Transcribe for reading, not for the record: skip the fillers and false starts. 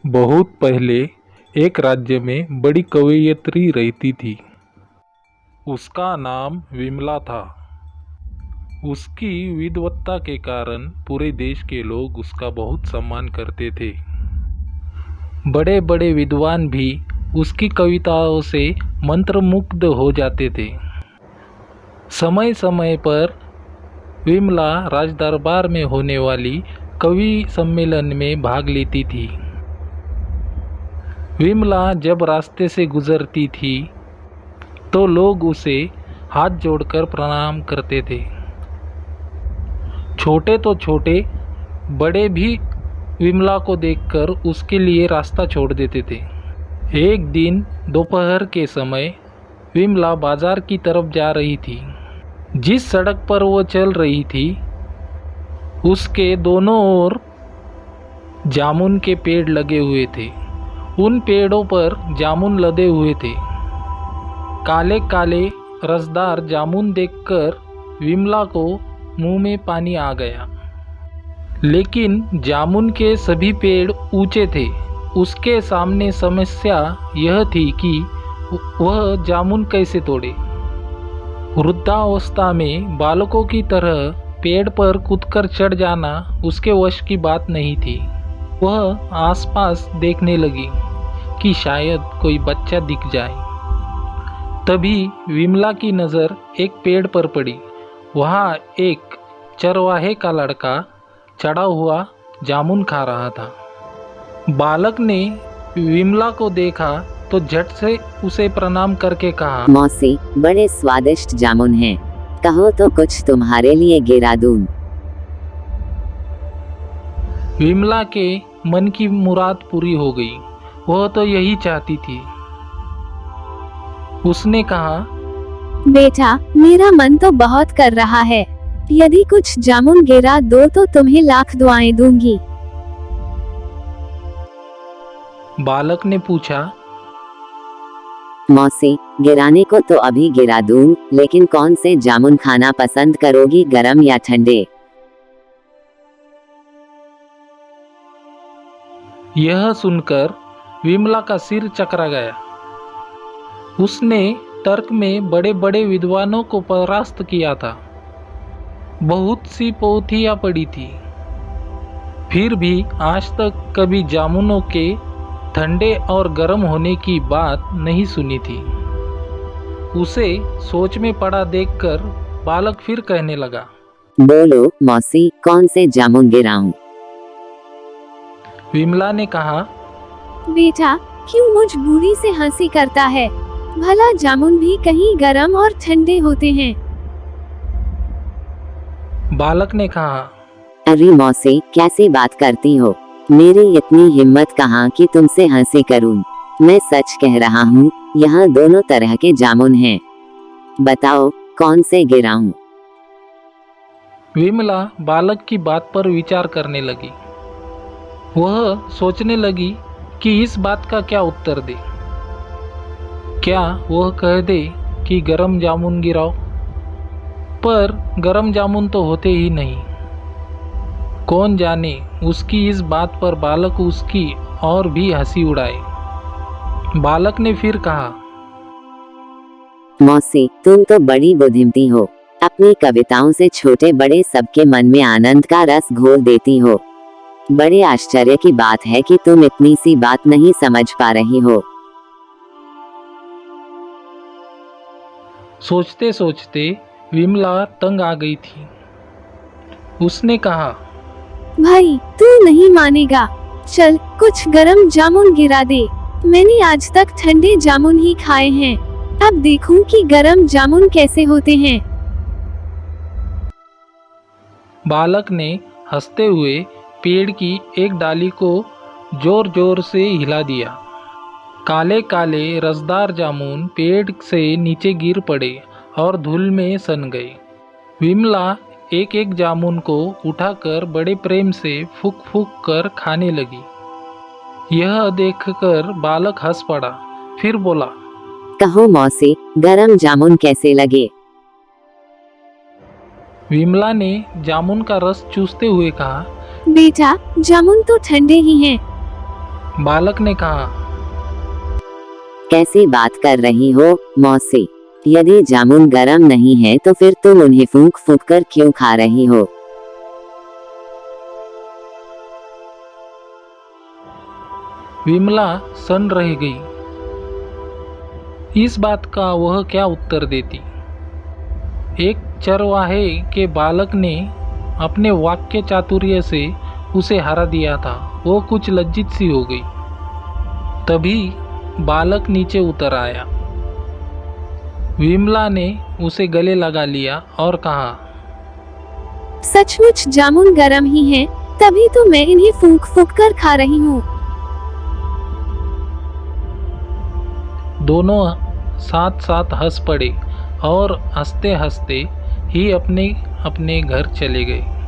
बहुत पहले एक राज्य में बड़ी कवयित्री रहती थी। उसका नाम विमला था। उसकी विद्वत्ता के कारण पूरे देश के लोग उसका बहुत सम्मान करते थे। बड़े बड़े विद्वान भी उसकी कविताओं से मंत्रमुग्ध हो जाते थे। समय समय पर विमला राजदरबार में होने वाली कवि सम्मेलन में भाग लेती थी। विमला जब रास्ते से गुजरती थी तो लोग उसे हाथ जोड़कर प्रणाम करते थे। छोटे तो छोटे, बड़े भी विमला को देखकर उसके लिए रास्ता छोड़ देते थे। एक दिन दोपहर के समय विमला बाजार की तरफ जा रही थी। जिस सड़क पर वो चल रही थी उसके दोनों ओर जामुन के पेड़ लगे हुए थे। उन पेड़ों पर जामुन लदे हुए थे। काले काले रसदार जामुन देखकर विमला को मुंह में पानी आ गया। लेकिन जामुन के सभी पेड़ ऊंचे थे। उसके सामने समस्या यह थी कि वह जामुन कैसे तोड़े। वृद्धावस्था में बालकों की तरह पेड़ पर कूदकर चढ़ जाना उसके वश की बात नहीं थी। वह आसपास देखने लगी कि शायद कोई बच्चा दिख जाए। तभी विमला की नज़र एक पेड़ पर पड़ी। वहाँ एक चरवाहे का लड़का चढ़ा हुआ जामुन खा रहा था। बालक ने विमला को देखा तो झट से उसे प्रणाम करके कहा, मौसी, बड़े स्वादिष्ट जामुन हैं। कहो तो कुछ तुम्हारे लिए गिरा दूं। विमला के मन की मुराद पूरी हो गई। वह तो यही चाहती थी। उसने कहा, बेटा, मेरा मन तो बहुत कर रहा है। यदि कुछ जामुन गिरा दो तो तुम्हें लाख दुआएं दूंगी। बालक ने पूछा, मौसी, गिराने को तो अभी गिरा दूं, लेकिन कौन से जामुन खाना पसंद करोगी, गरम या ठंडे? यह सुनकर विमला का सिर चकरा गया। उसने तर्क में बड़े बड़े विद्वानों को परास्त किया था। बहुत सी पोथियां पढ़ी थी। फिर भी आज तक कभी जामुनों के ठंडे और गर्म होने की बात नहीं सुनी थी। उसे सोच में पड़ा देखकर बालक फिर कहने लगा, बोलो मौसी, कौन से जामुन गिराऊं? विमला ने कहा, बेटा, क्यों मजबूरी से हंसी करता है? भला जामुन भी कहीं गरम और ठंडे होते हैं। बालक ने कहा, अरे मौसी, कैसी बात करती हो? मेरी इतनी हिम्मत कहाँ कि तुमसे हंसी करूं। मैं सच कह रहा हूँ, यहाँ दोनों तरह के जामुन हैं। बताओ कौन से गिराऊं? विमला बालक की बात पर विचार करने लगी। वह सोचने लगी कि इस बात का क्या उत्तर दे। क्या वह कह दे कि गरम जामुन गिराओ? पर गरम जामुन तो होते ही नहीं। कौन जाने उसकी इस बात पर बालक उसकी और भी हंसी उड़ाए। बालक ने फिर कहा, मौसी, तुम तो बड़ी बुद्धिमती हो। अपनी कविताओं से छोटे बड़े सबके मन में आनंद का रस घोल देती हो। बड़े आश्चर्य की बात है कि तुम इतनी सी बात नहीं समझ पा रही हो। सोचते सोचते विमला तंग आ गई थी। उसने कहा, भाई, तू नहीं मानेगा। चल, कुछ गरम जामुन गिरा दे। मैंने आज तक ठंडे जामुन ही खाए हैं। अब देखूं कि गरम जामुन कैसे होते हैं। बालक ने हंसते हुए पेड़ की एक डाली को जोर जोर से हिला दिया। काले काले रसदार जामुन पेड़ से नीचे गिर पड़े और धूल में सन गए। विमला एक एक जामुन को उठाकर बड़े प्रेम से फूंक फूंक कर खाने लगी। यह देखकर बालक हंस पड़ा। फिर बोला, कहो मौसी, गरम जामुन कैसे लगे? विमला ने जामुन का रस चूसते हुए कहा, बेटा, जामुन तो ठंडे ही हैं। बालक ने कहा, कैसी बात कर रही हो मौसी? यदि जामुन गरम नहीं है तो फिर तुम उन्हें फूंक फूंक कर क्यों खा रही हो? विमला सन्न रह गई। इस बात का वह क्या उत्तर देती। एक चरवाहे के बालक ने अपने वाक्य चातुर्य से उसे हरा दिया था। वो कुछ लज्जित सी हो गई। तभी बालक नीचे उतर आया। विमला ने उसे गले लगा लिया और कहा, सचमुच जामुन गरम ही हैं, तभी तो मैं इन्हें फूंक फूंक कर खा रही हूँ। दोनों साथ साथ हंस पड़े और हंसते हंसते ही अपने अपने घर चले गए।